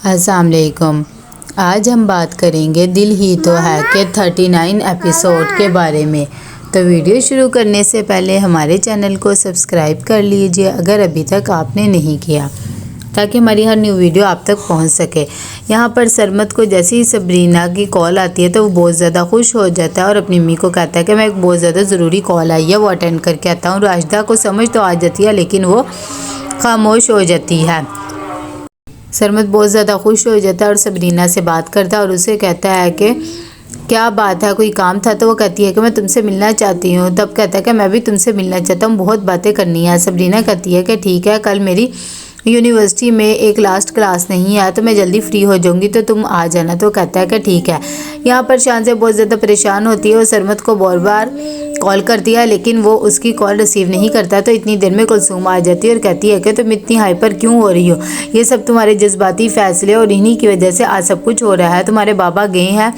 अस्सलाम वालेकुम। आज हम बात करेंगे दिल ही तो है के 39 एपिसोड के बारे में। तो वीडियो शुरू करने से पहले हमारे चैनल को सब्सक्राइब कर लीजिए अगर अभी तक आपने नहीं किया, ताकि हमारी हर न्यू वीडियो आप तक पहुंच सके। यहाँ पर सरमत को जैसे ही सबरीना की कॉल आती है तो वो बहुत ज़्यादा खुश हो जाता है और अपनी अम्मी को कहता है कि मैं एक बहुत ज़्यादा ज़रूरी कॉल आई है वो अटेंड करके आता हूँ। राशिदा को समझ तो आ जाती है लेकिन वो खामोश हो जाती है। सरमत बहुत ज़्यादा खुश हो जाता है और सबरीना से बात करता है और उसे कहता है कि क्या बात है, कोई काम था? तो वो कहती है कि मैं तुमसे मिलना चाहती हूँ। तब कहता है कि मैं भी तुमसे मिलना चाहता हूँ, बहुत बातें करनी है। सबरीना कहती है कि ठीक है, कल मेरी यूनिवर्सिटी में एक लास्ट क्लास नहीं है तो मैं जल्दी फ्री हो जाऊंगी तो तुम आ जाना। तो कहता है कि ठीक है। यहाँ पर शान से बहुत ज़्यादा परेशान होती है और सरमत को बार बार कॉल करती है लेकिन वो उसकी कॉल रिसीव नहीं करता। तो इतनी देर में कुलसूम आ जाती है और कहती है कि तुम इतनी हाइपर क्यों हो रही हो? ये सब तुम्हारे जज्बाती फैसले और इन्हीं की वजह से आज सब कुछ हो रहा है। तुम्हारे बाबा गए हैं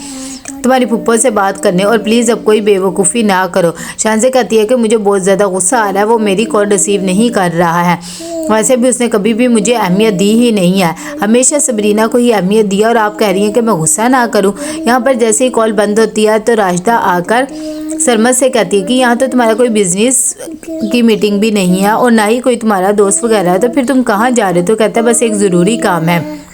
तुम्हारी फुप्पो से बात करने और प्लीज़ अब कोई बेवकूफ़ी ना करो। शानज़े कहती है कि मुझे बहुत ज़्यादा गुस्सा आ रहा है, वो मेरी कॉल रिसीव नहीं कर रहा है। वैसे भी उसने कभी भी मुझे अहमियत दी ही नहीं है, हमेशा सबरीना को ही अहमियत दिया और आप कह रही हैं कि मैं गुस्सा ना करूं। यहाँ पर जैसे ही कॉल बंद होती है तो राशिदा आकर सरमत से कहती है कि यहाँ तो तुम्हारा कोई बिजनेस की मीटिंग भी नहीं है और ना ही कोई तुम्हारा दोस्त वगैरह है, तो फिर तुम कहाँ जा रहे हो? तो कहता है बस एक ज़रूरी काम है।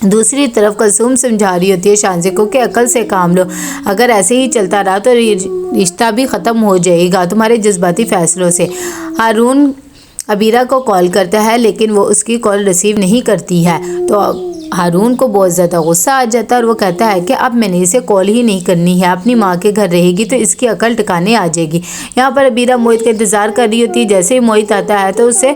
दूसरी तरफ कुलसूम समझा रही होती है शानज़े को कि अकल से काम लो, अगर ऐसे ही चलता रहा तो रिश्ता भी ख़त्म हो जाएगा तुम्हारे जज्बाती फ़ैसलों से। हारून अबीरा को कॉल करता है लेकिन वो उसकी कॉल रिसीव नहीं करती है। तो हारून को बहुत ज़्यादा गुस्सा आ जाता है और वो कहता है कि अब मैंने इसे कॉल ही नहीं करनी है, अपनी माँ के घर रहेगी तो इसकी अकल ठिकाने आ जाएगी। यहाँ पर अबीरा मोहित का इंतज़ार कर रही होती है। जैसे ही मोहित आता है तो उसे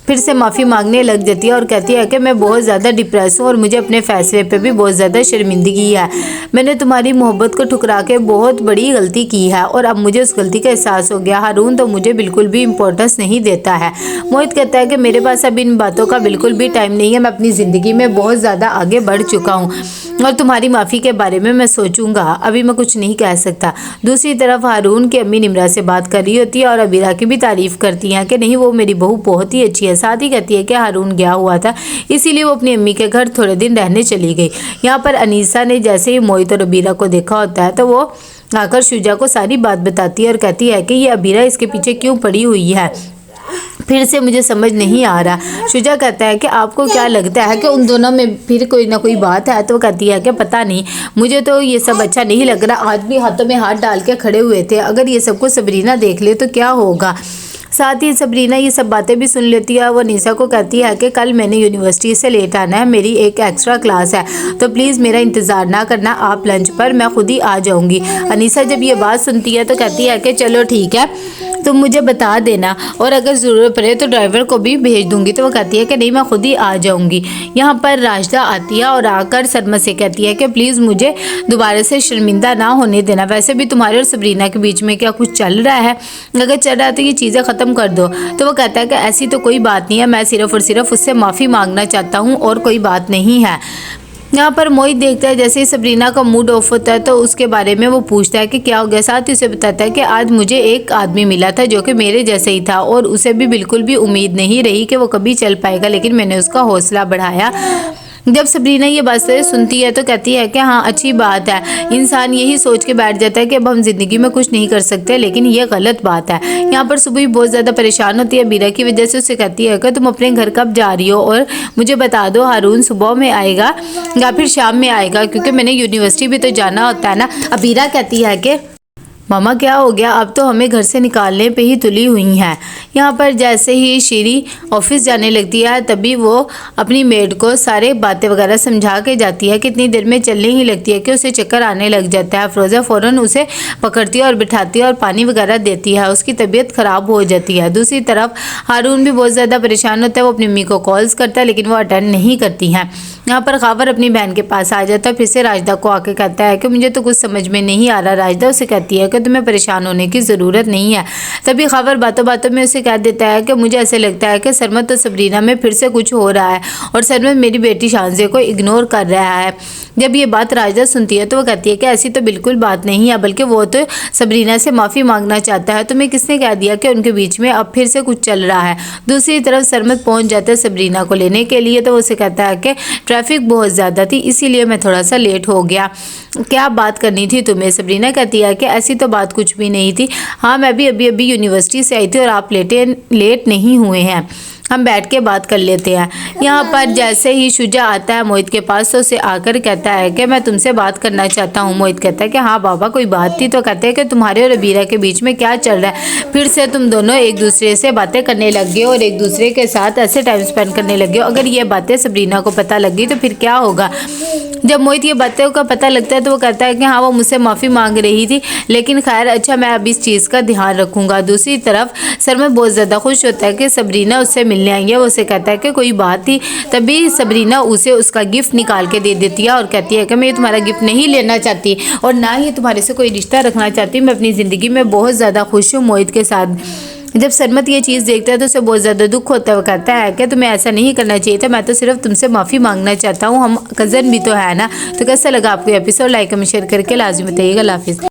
फिर से माफ़ी मांगने लग जाती है और कहती है कि मैं बहुत ज़्यादा डिप्रेस हूँ और मुझे अपने फ़ैसले पे भी बहुत ज़्यादा शर्मिंदगी है। मैंने तुम्हारी मोहब्बत को ठुकरा के बहुत बड़ी गलती की है और अब मुझे उस गलती का एहसास हो गया। हारून तो मुझे बिल्कुल भी इम्पोर्टेंस नहीं देता है। मोहित कहता है कि मेरे पास अब इन बातों का बिल्कुल भी टाइम नहीं है, मैं अपनी ज़िंदगी में बहुत ज़्यादा आगे बढ़ चुका हूँ और तुम्हारी माफ़ी के बारे में मैं सोचूंगा, अभी मैं कुछ नहीं कह सकता। दूसरी तरफ हारून की अम्मी निमरा से बात कर रही होती है और अबीरा की भी तारीफ़ करती हैं कि नहीं वो मेरी बहू बहुत ही अच्छी है। साथ ही कहती है कि हारून गया हुआ था इसीलिए वो अपनी अम्मी के घर थोड़े दिन रहने चली गई। यहाँ पर अनीसा ने जैसे ही मोहित और अबीरा को देखा होता है तो वो आकर शुजा को सारी बात बताती है और कहती है कि ये अबीरा इसके पीछे क्यों पड़ी हुई है, फिर से मुझे समझ नहीं आ रहा। शुजा कहता है कि आपको क्या लगता है कि उन दोनों में फिर कोई ना कोई बात है? तो कहती है कि पता नहीं, मुझे तो ये सब अच्छा नहीं लग रहा। आज भी हाथों में हाथ डाल के खड़े हुए थे, अगर ये सब कुछ सबरीना देख ले तो क्या होगा? साथ ही सबरीना ये सब बातें भी सुन लेती है। वो अनीसा को कहती है कि कल मैंने यूनिवर्सिटी से लेट आना है, मेरी एक एक्स्ट्रा क्लास है तो प्लीज़ मेरा इंतज़ार ना करना, आप लंच पर मैं खुद ही आ जाऊंगी। अनीसा जब ये बात सुनती है तो कहती है कि चलो ठीक है, तुम मुझे बता देना और अगर ज़रूरत पड़े तो ड्राइवर को भी भेज दूंगी। तो वो कहती है कि नहीं मैं खुद ही आ जाऊंगी। यहाँ पर राशिदा आती है और आकर सरमत से कहती है कि प्लीज़ मुझे दोबारा से शर्मिंदा ना होने देना। वैसे भी तुम्हारे और सबरीना के बीच में क्या कुछ चल रहा है? अगर चल रहा है तो ये चीज़ें ख़त्म कर दो। तो वो कहता है कि ऐसी तो कोई बात नहीं है, मैं सिर्फ और सिर्फ उससे माफ़ी मांगना चाहता हूँ और कोई बात नहीं है। यहाँ पर मोहित देखता है जैसे ही सबरीना का मूड ऑफ होता है तो उसके बारे में वो पूछता है कि क्या हो गया। साथ ही उसे बताता है कि आज मुझे एक आदमी मिला था जो कि मेरे जैसे ही था और उसे भी बिल्कुल भी उम्मीद नहीं रही कि वो कभी चल पाएगा, लेकिन मैंने उसका हौसला बढ़ाया। जब सबरीना ये बातें सुनती है तो कहती है कि हाँ अच्छी बात है। इंसान यही सोच के बैठ जाता है कि अब हम ज़िंदगी में कुछ नहीं कर सकते, लेकिन ये गलत बात है। यहाँ पर सुबह बहुत ज़्यादा परेशान होती है बीरा की वजह से। उससे कहती है कि तुम अपने घर कब जा रही हो और मुझे बता दो, हारून सुबह में आएगा या फिर शाम में आएगा, क्योंकि मैंने यूनिवर्सिटी भी तो जाना होता है ना। अबीरा कहती है कि मामा क्या हो गया, अब तो हमें घर से निकालने पे ही तुली हुई हैं। यहाँ पर जैसे ही शीरी ऑफिस जाने लगती है तभी वो अपनी मेड को सारे बातें वगैरह समझा के जाती है। कितनी देर में चलने ही लगती है कि उसे चक्कर आने लग जाता है। फ़रोज़ा फ़ौरन उसे पकड़ती है और बिठाती है और पानी वगैरह देती है, उसकी तबीयत ख़राब हो जाती है। दूसरी तरफ हारून भी बहुत ज़्यादा परेशान होता है, वो अपनी अम्मी को कॉल्स करता है लेकिन वो अटेंड नहीं करती हैं। यहाँ पर खावर अपनी बहन के पास आ जाता है, फिर से राशिदा को आके कहता है कि मुझे तो कुछ समझ में नहीं आ रहा। राशिदा उसे कहती है कि तुम्हें परेशान होने की ज़रूरत नहीं है। तभी खावर बातों बातों में उसे कह देता है कि मुझे ऐसे लगता है कि सरमत और सबरीना में फिर से कुछ हो रहा है और सरमत मेरी बेटी शानज़े को इग्नोर कर रहा है। जब ये बात राशिदा सुनती है तो वो कहती है कि ऐसी तो बिल्कुल बात नहीं है, बल्कि वो तो सबरीना से माफ़ी मांगना चाहता है। तुम्हें किसने कह दिया कि उनके बीच में अब फिर से कुछ चल रहा है? दूसरी तरफ सरमत पहुंच जाता है सबरीना को लेने के लिए, तो वो उसे कहता है कि ट्रैफिक बहुत ज़्यादा थी, इसीलिए मैं थोड़ा सा लेट हो गया। क्या बात करनी थी तुम्हें? सबरीना कहती है कि ऐसी तो बात कुछ भी नहीं थी। हाँ, मैं भी अभी यूनिवर्सिटी से आई थी और आप लेट नहीं हुए हैं, हम बैठ के बात कर लेते हैं। यहाँ पर जैसे ही शुजा आता है मोहित के पास, तो उसे आकर कहता है कि मैं तुमसे बात करना चाहता हूँ। मोहित कहता है कि हाँ बाबा, कोई बात थी? तो कहते हैं कि तुम्हारे और अबीरा के बीच में क्या चल रहा है? फिर से तुम दोनों एक दूसरे से बातें करने लग गए और एक दूसरे के साथ ऐसे टाइम स्पेंड करने लग गए। अगर ये बातें सबरीना को पता लग गई तो फिर क्या होगा? जब मोहित ये बातों का पता लगता है तो वो कहता है कि हाँ, वो मुझसे माफ़ी मांग रही थी, लेकिन खैर अच्छा, मैं अब इस चीज़ का ध्यान रखूंगा। दूसरी तरफ सरमद बहुत ज़्यादा खुश होता है कि सबरीना उससे मिलने आई है। वो उसे कहता है कि कोई बात थी। तभी सबरीना उसे उसका गिफ्ट निकाल के दे देती है और कहती है कि मैं तुम्हारा गिफ्ट नहीं लेना चाहती और ना ही तुम्हारे से कोई रिश्ता रखना चाहती। मैं अपनी ज़िंदगी में बहुत ज़्यादा खुश हूँ मोहित के साथ। जब सरमद ये चीज़ देखता है तो उसे बहुत ज़्यादा दुख होता है। वो कहता है कि तुम्हें ऐसा नहीं करना चाहिए था, मैं तो सिर्फ तुमसे माफ़ी मांगना चाहता हूँ, हम कज़न भी तो है ना। तो कैसा लगा आपको एपिसोड? लाइक कमेंट शेयर करके लाजमी बताइएगा। अल्लाह हाफिज़।